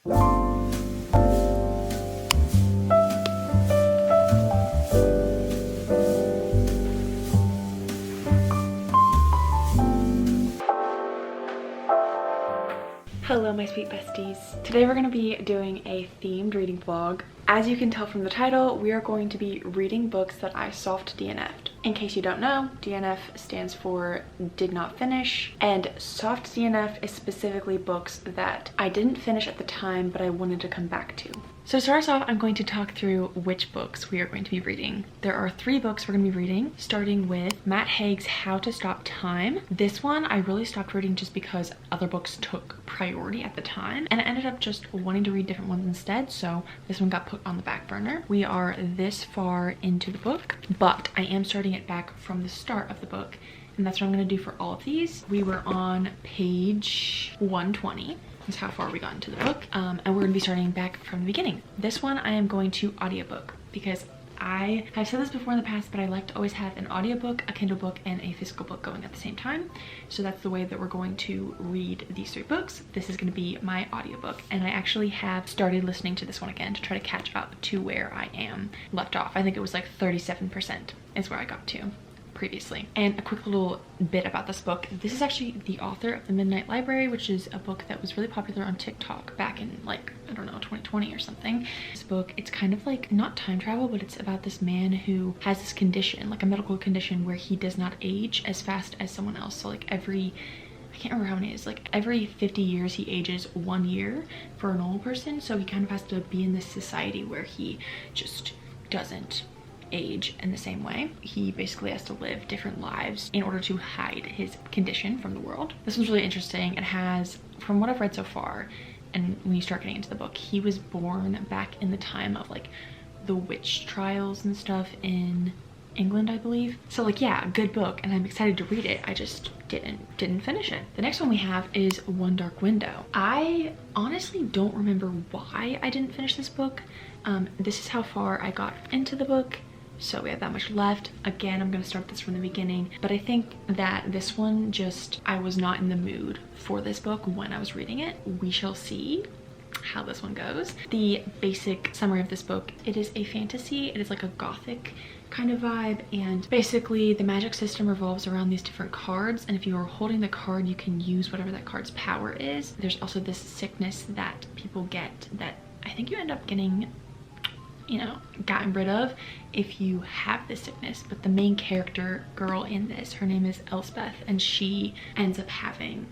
Hello my sweet besties. Today we're going to be doing a themed reading vlog. As you can tell from the title, we are going to be reading books that I soft DNF'd. In case you don't know, DNF stands for did not finish, and soft DNF is specifically books that I didn't finish at the time but I wanted to come back to. So to start us off, I'm going to talk through which books we are going to be reading. There are 3 books we're going to be reading, starting with Matt Haig's How to Stop Time. This one I really stopped reading just because other books took priority at the time, and I ended up just wanting to read different ones instead, so this one got put on the back burner. We are this far into the book, but I am starting it back from the start of the book, and that's what I'm going to do for all of these. We were on page 120. Is how far we got into the book, and we're going to be starting back from the beginning. This one I am going to audiobook because I have said this before in the past, but I like to always have an audiobook, a Kindle book, and a physical book going at the same time. So that's the way that we're going to read these 3 books. This is going to be my audiobook, and I actually have started listening to this one again to try to catch up to where I am left off. I think it was like 37% is where I got to previously. And a quick little bit about this book. This is actually the author of The Midnight Library, which is a book that was really popular on TikTok back in like, I don't know, 2020 or something. This book, it's kind of like not time travel, but it's about this man who has this condition, like a medical condition where he does not age as fast as someone else. So like I can't remember how many it is, like every 50 years he ages 1 year for a normal person. So he kind of has to be in this society where he just doesn't age in the same way. He basically has to live different lives in order to hide his condition from the world. This one's really interesting. It has, from what I've read so far, and when you start getting into the book, he was born back in the time of like the witch trials and stuff in England, I believe. So like, yeah, good book, and I'm excited to read it. I just didn't finish it. The next one we have is One Dark Window. I honestly don't remember why I didn't finish this book. This is how far I got into the book. So we have that much left. Again, I'm gonna start this from the beginning, but I think that this one just, I was not in the mood for this book when I was reading it. We shall see how this one goes. The basic summary of this book, it is a fantasy. It is like a gothic kind of vibe, and basically the magic system revolves around these different cards, and if you are holding the card, you can use whatever that card's power is. There's also this sickness that people get that I think you end up getting, you know, gotten rid of if you have this sickness. But the main character girl in this, her name is Elspeth, and she ends up having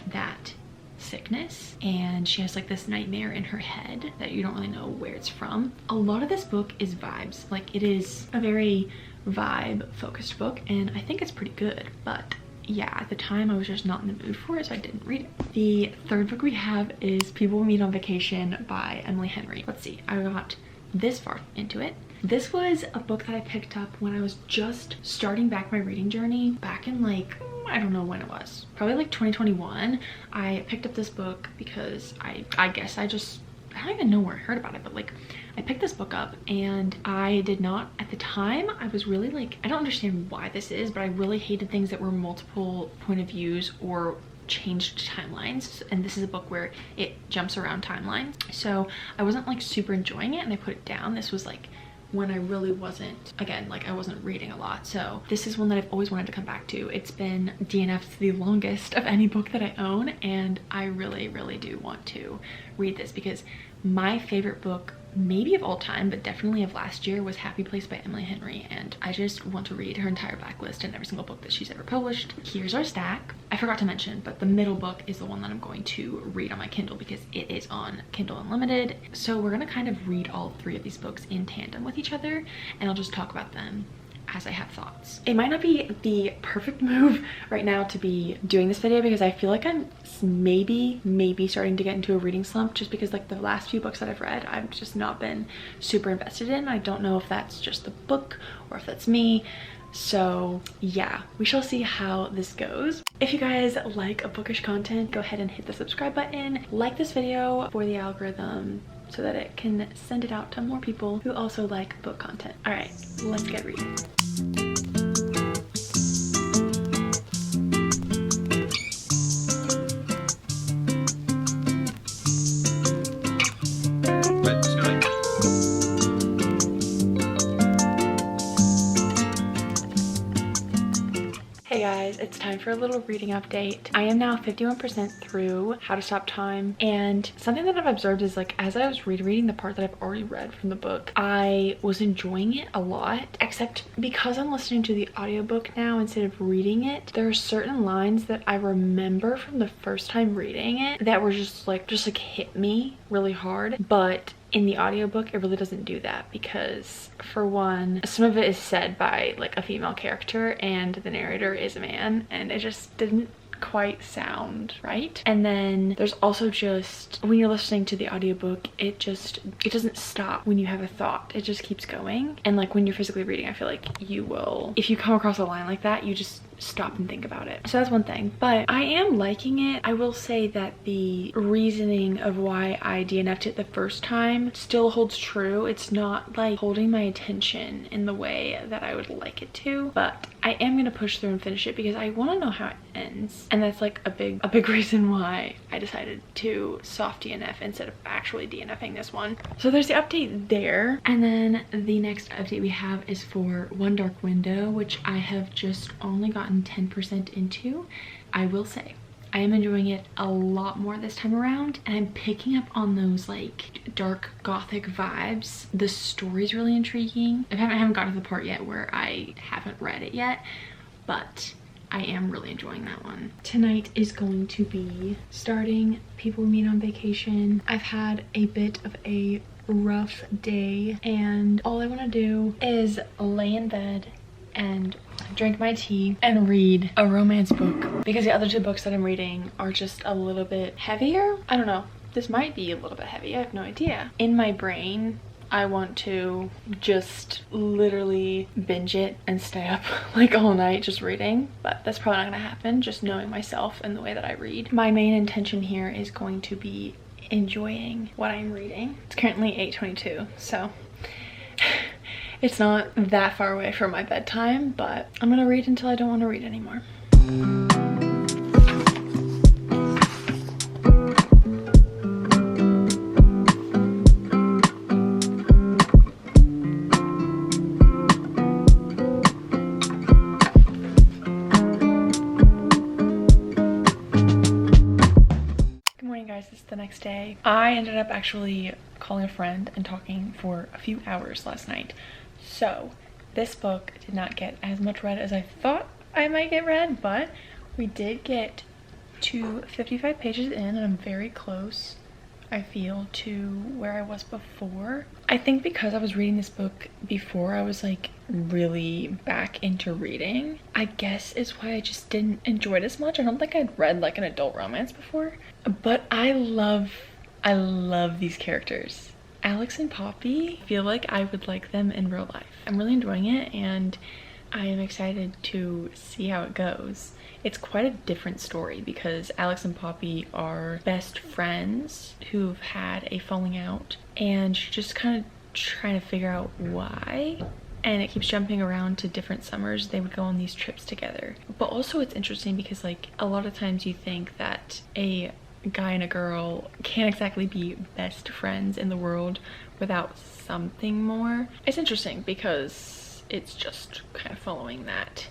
that sickness, and she has like this nightmare in her head that you don't really know where it's from. A lot of this book is vibes. Like, it is a very vibe focused book, and I think it's pretty good, but yeah, at the time I was just not in the mood for it, so I didn't read it. The third book we have is People Meet on Vacation by Emily Henry. Let's see, I got this far into it. This was a book that I picked up when I was just starting back my reading journey back in like, I don't know when it was, probably like 2021. I picked up this book because I guess I don't even know where I heard about it, but like I picked this book up, and I did not, at the time, I was really like, I don't understand why this is, but I really hated things that were multiple point of views or changed timelines, and this is a book where it jumps around timelines, so I wasn't like super enjoying it, and I put it down. This was like when I really wasn't, again, like I wasn't reading a lot, so this is one that I've always wanted to come back to. It's been DNF'd the longest of any book that I own, and I really do want to read this because my favorite book, maybe of all time, but definitely of last year, was Happy Place by Emily Henry, and I just want to read her entire backlist and every single book that she's ever published. Here's our stack. I forgot to mention, but the middle book is the one that I'm going to read on my Kindle because it is on Kindle Unlimited. So we're gonna kind of read all 3 of these books in tandem with each other, and I'll just talk about them as I have thoughts. It might not be the perfect move right now to be doing this video because I feel like I'm maybe starting to get into a reading slump, just because like the last few books that I've read, I've just not been super invested in. I don't know if that's just the book or if that's me. So yeah, we shall see how this goes. If you guys like bookish content, go ahead and hit the subscribe button. Like this video for the algorithm so that it can send it out to more people who also like book content. All right, let's get reading. time for a little reading update. I am now 51% through How to Stop Time, and something that I've observed is like as I was rereading the part that I've already read from the book, I was enjoying it a lot, except because I'm listening to the audiobook now instead of reading it, there are certain lines that I remember from the first time reading it that were just like hit me really hard, but in the audiobook it really doesn't do that because, for one, some of it is said by like a female character and the narrator is a man, and it just didn't quite sound right. And then there's also just when you're listening to the audiobook, it doesn't stop when you have a thought, it just keeps going. And like when you're physically reading, I feel like you will, if you come across a line like that, you just stop and think about it. So that's one thing, but I am liking it. I will say that the reasoning of why I DNF'd it the first time still holds true. It's not like holding my attention in the way that I would like it to, but I am gonna push through and finish it because I want to know how it ends, and that's like a big reason why I decided to soft DNF instead of actually DNFing this one. So there's the update there, and then the next update we have is for One Dark Window, which I have just only gotten 10% into. I will say I am enjoying it a lot more this time around, and I'm picking up on those like dark gothic vibes. The story's really intriguing. I haven't gotten to the part yet where I haven't read it yet, but I am really enjoying that one. Tonight is going to be starting People We Meet on Vacation. I've had a bit of a rough day, and all I want to do is lay in bed and drink my tea and read a romance book, because the other two books that I'm reading are just a little bit heavier. I don't know, this might be a little bit heavy, I have no idea. In my brain I want to just literally binge it and stay up like all night just reading, but that's probably not gonna happen, just knowing myself and the way that I read. My main intention here is going to be enjoying what I'm reading. It's currently 8:22, so it's not that far away from my bedtime, but I'm gonna read until I don't want to read anymore. Good morning, guys. This is the next day. I ended up actually calling a friend and talking for a few hours last night. So this book did not get as much read as I thought I might get read, but we did get to 55 pages in, and I'm very close, I feel, to where I was before. I think because I was reading this book before I was like really back into reading, I guess is why I just didn't enjoy it as much. I don't think I'd read like an adult romance before, but I love these characters. Alex and Poppy, I feel like I would like them in real life. I'm really enjoying it, and I am excited to see how it goes. It's quite a different story because Alex and Poppy are best friends who've had a falling out, and she's just kind of trying to figure out why, and it keeps jumping around to different summers they would go on these trips together. But also it's interesting because like a lot of times you think that a guy and a girl can't exactly be best friends in the world without something more. It's interesting because it's just kind of following that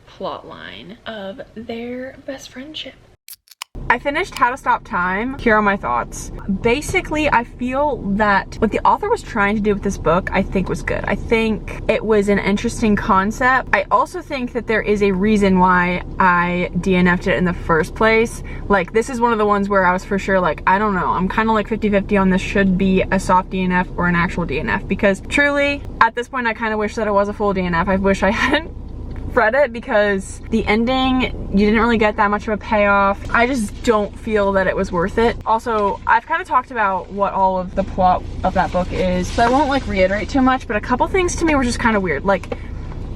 plot line of their best friendship. I finished How to Stop Time. Here are my thoughts. Basically, I feel that what the author was trying to do with this book, I think was good. I think it was an interesting concept. I also think that there is a reason why I DNF'd it in the first place. Like, this is one of the ones where I was for sure like, I don't know, I'm kind of like 50-50 on this should be a soft DNF or an actual DNF, because truly, at this point, I kind of wish that it was a full DNF. I wish I hadn't read it because the ending, you didn't really get that much of a payoff. I just don't feel that it was worth it. Also, I've kind of talked about what all of the plot of that book is, so I won't like reiterate too much, but a couple things to me were just kind of weird. Like,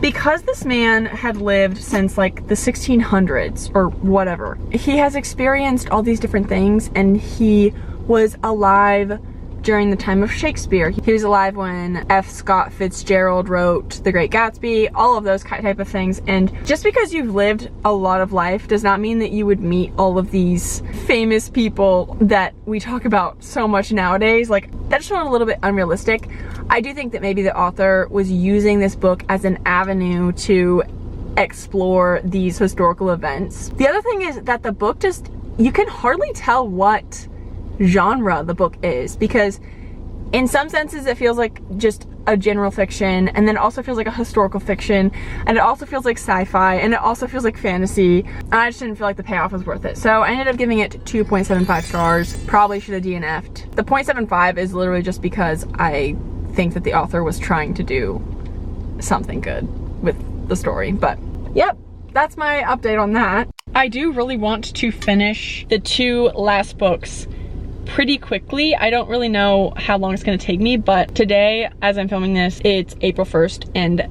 because this man had lived since like the 1600s or whatever, he has experienced all these different things, and he was alive during the time of Shakespeare. He was alive when F. Scott Fitzgerald wrote The Great Gatsby, all of those type of things. And just because you've lived a lot of life does not mean that you would meet all of these famous people that we talk about so much nowadays. Like, that just felt a little bit unrealistic. I do think that maybe the author was using this book as an avenue to explore these historical events. The other thing is that the book just, you can hardly tell what genre the book is, because in some senses it feels like just a general fiction, and then it also feels like a historical fiction, and it also feels like sci-fi, and it also feels like fantasy, and I just didn't feel like the payoff was worth it. So I ended up giving it 2.75 stars. Probably should have DNF'd. The 0.75 is literally just because I think that the author was trying to do something good with the story. But yep, that's my update on that. I do really want to finish the 2 last books pretty quickly. I don't really know how long it's gonna take me, but today, as I'm filming this, it's April 1st, and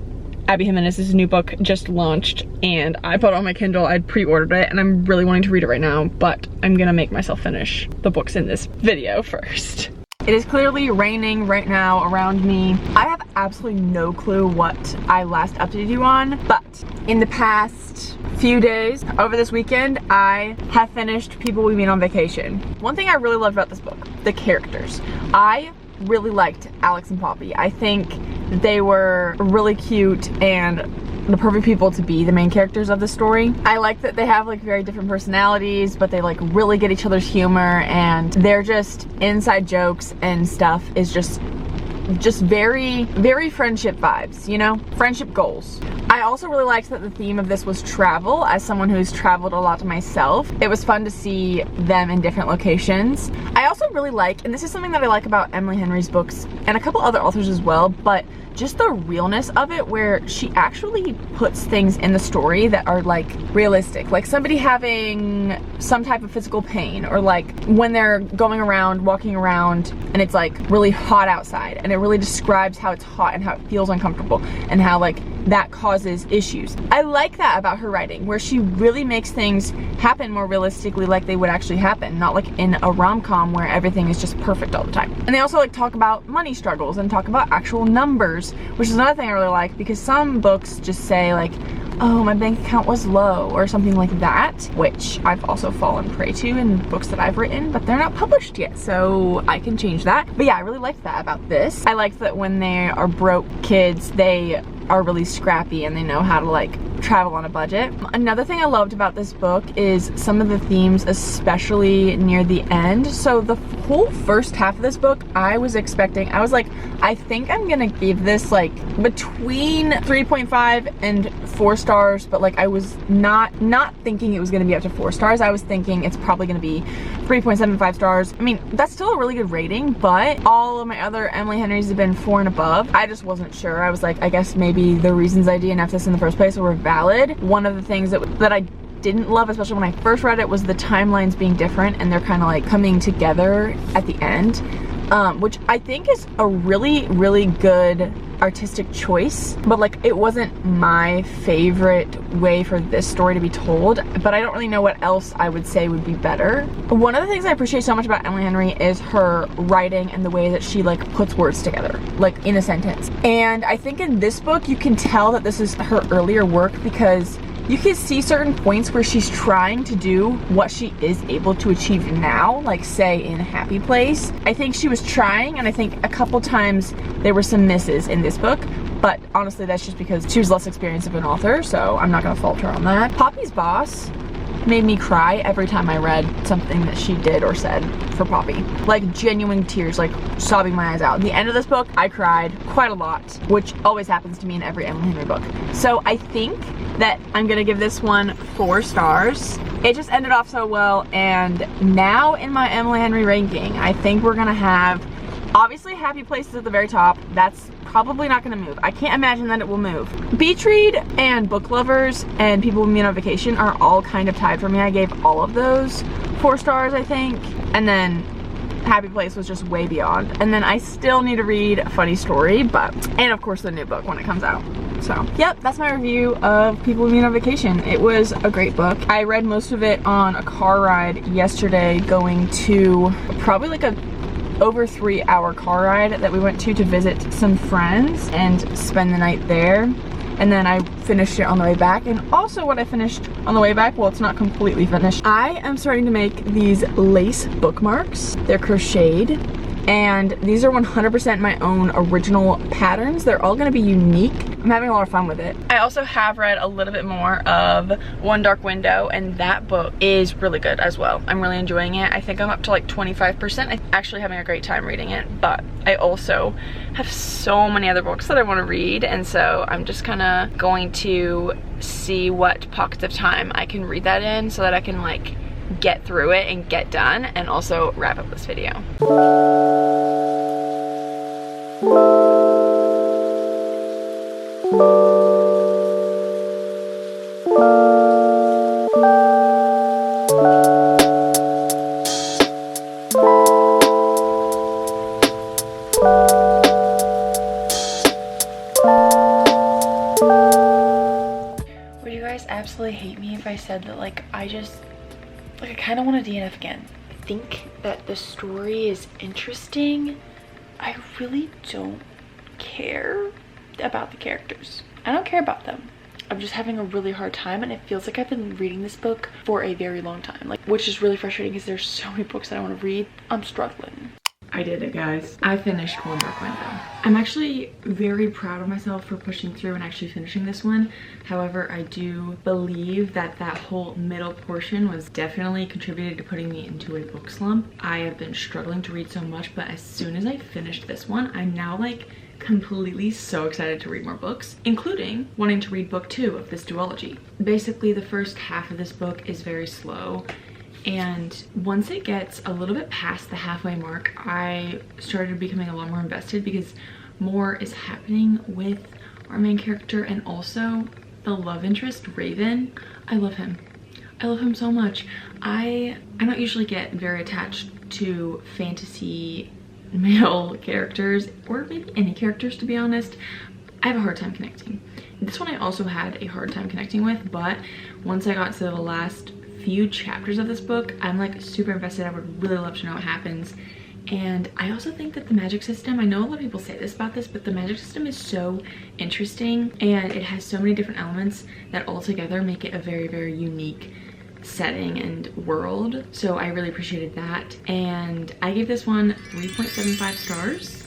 Abbie Jimenez's new book just launched, and I put it on my Kindle. I'd pre-ordered it, and I'm really wanting to read it right now, but I'm gonna make myself finish the books in this video first. It is clearly raining right now around me. I have absolutely no clue what I last updated you on, but in the past few days, over this weekend, I have finished People We Meet on Vacation. One thing I really loved about this book, the characters. I really liked Alex and Poppy. I think they were really cute and the perfect people to be the main characters of the story. I like that they have like very different personalities, but they like really get each other's humor, and they're just inside jokes and stuff is just very, very friendship vibes, you know? Friendship goals. I also really liked that the theme of this was travel. As someone who's traveled a lot myself, it was fun to see them in different locations. I also really like, and this is something that I like about Emily Henry's books and a couple other authors as well, but just the realness of it, where she actually puts things in the story that are like realistic, like somebody having some type of physical pain, or like when they're going around, walking around, and it's like really hot outside, and it really describes how it's hot and how it feels uncomfortable and how like that causes issues. I like that about her writing, where she really makes things happen more realistically, like they would actually happen, not like in a rom-com where everything is just perfect all the time. And they also like talk about money struggles and talk about actual numbers, which is another thing I really like, because some books just say like, oh, my bank account was low, or something like that, which I've also fallen prey to in books that I've written, but they're not published yet, so I can change that. But yeah, I really liked that about this. I liked that when they are broke kids, they are really scrappy and they know how to like travel on a budget. Another thing I loved about this book is some of the themes, especially near the end. So the whole first half of this book, I was like, I think I'm gonna give this like between 3.5 and 4 stars, but like I was not thinking it was gonna be up to 4 stars. I was thinking it's probably gonna be 3.75 stars. I mean, that's still a really good rating, but all of my other Emily Henrys have been 4 and above. I just wasn't sure. I was like, I guess maybe the reasons I DNF'd this in the first place were valid. One of the things that I didn't love, especially when I first read it, was the timelines being different, and they're kind of like coming together at the end, which I think is a really, really good artistic choice, but like it wasn't my favorite way for this story to be told, but I don't really know what else I would say would be better. One of the things I appreciate so much about Emily Henry is her writing and the way that she like puts words together, like in a sentence. And I think in this book you can tell that this is her earlier work, because you can see certain points where she's trying to do what she is able to achieve now, like say in Happy Place. I think she was trying, and I think a couple times there were some misses in this book, but honestly that's just because she was less experienced of an author, so I'm not gonna fault her on that. Poppy's boss made me cry every time I read something that she did or said for Poppy. Like genuine tears, like sobbing my eyes out. At the end of this book, I cried quite a lot, which always happens to me in every Emily Henry book. So I think that I'm gonna give this one 4 stars. It just ended off so well, and now in my Emily Henry ranking, I think we're gonna have, obviously Happy Place is at the very top. That's probably not gonna move. I can't imagine that it will move. Beach Read and Book Lovers and People We Meet on Vacation are all kind of tied for me. I gave all of those 4 stars, I think. And then Happy Place was just way beyond. And then I still need to read A Funny Story, and of course the new book when it comes out. So, yep, that's my review of People We Meet on Vacation. It was a great book. I read most of it on a car ride yesterday, going to probably like a over 3-hour car ride that we went to visit some friends and spend the night there. And then I finished it on the way back. And also what I finished on the way back, well, it's not completely finished. I am starting to make these lace bookmarks. They're crocheted, And these are 100% my own original patterns. They're all gonna be unique. I'm having a lot of fun with it. I also have read a little bit more of One Dark Window, and that book is really good as well. I'm really enjoying it. I think I'm up to like 25%. I'm actually having a great time reading it, but I also have so many other books that I want to read, and so I'm just kind of going to see what pockets of time I can read that in so that I can like get through it and get done and also wrap up this video. Would you guys absolutely hate me if I said that like I kind of want to DNF again? I think that the story is interesting. I really don't care about the characters. I don't care about them. I'm just having a really hard time, and it feels like I've been reading this book for a very long time, like, which is really frustrating because there's so many books that I want to read. I'm struggling. I did it, guys. I finished One Dark Window. I'm actually very proud of myself for pushing through and actually finishing this one. However, I do believe that that whole middle portion was definitely contributed to putting me into a book slump. I have been struggling to read so much, but as soon as I finished this one, I'm now like completely so excited to read more books, including wanting to read book 2 of this duology. Basically, the first half of this book is very slow, and once it gets a little bit past the halfway mark, I started becoming a lot more invested because more is happening with our main character, and also the love interest, Raven. I love him. I love him so much. I don't usually get very attached to fantasy male characters, or maybe any characters, to be honest. I have a hard time connecting. This one I also had a hard time connecting with, but once I got to the last few chapters of this book, I'm like super invested. I would really love to know what happens. And I also think that the magic system, I know a lot of people say this about this, but the magic system is so interesting, and it has so many different elements that all together make it a very, very unique setting and world. So I really appreciated that, and I gave this one 3.75 stars.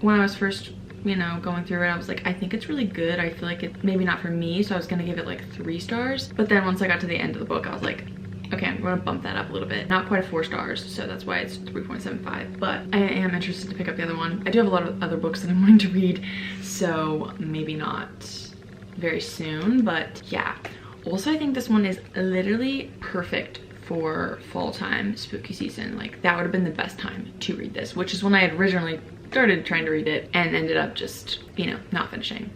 When I was first, you know, going through it, I was like, I think it's really good. I feel like it's maybe not for me, so I was gonna give it like 3 stars. But then once I got to the end of the book, I was like, okay, I'm gonna bump that up a little bit. Not quite a 4 stars, so that's why it's 3.75. But I am interested to pick up the other one. I do have a lot of other books that I'm wanting to read, so maybe not very soon, but yeah. Also, I think this one is literally perfect for fall time, spooky season. Like, that would have been the best time to read this, which is when I had originally started trying to read it and ended up just, you know, not finishing.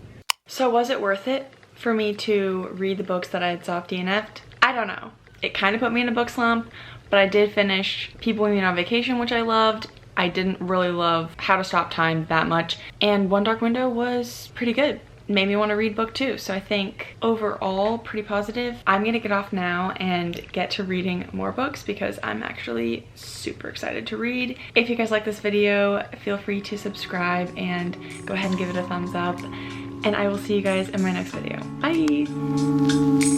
So was it worth it for me to read the books that I had soft DNF'd? I don't know. It kind of put me in a book slump, but I did finish People We Meet on Vacation, which I loved. I didn't really love How to Stop Time that much, and One Dark Window was pretty good. Made me want to read book 2, so I think overall pretty positive. I'm gonna get off now and get to reading more books because I'm actually super excited to read. If you guys like this video, feel free to subscribe and go ahead and give it a thumbs up, and I will see you guys in my next video. Bye!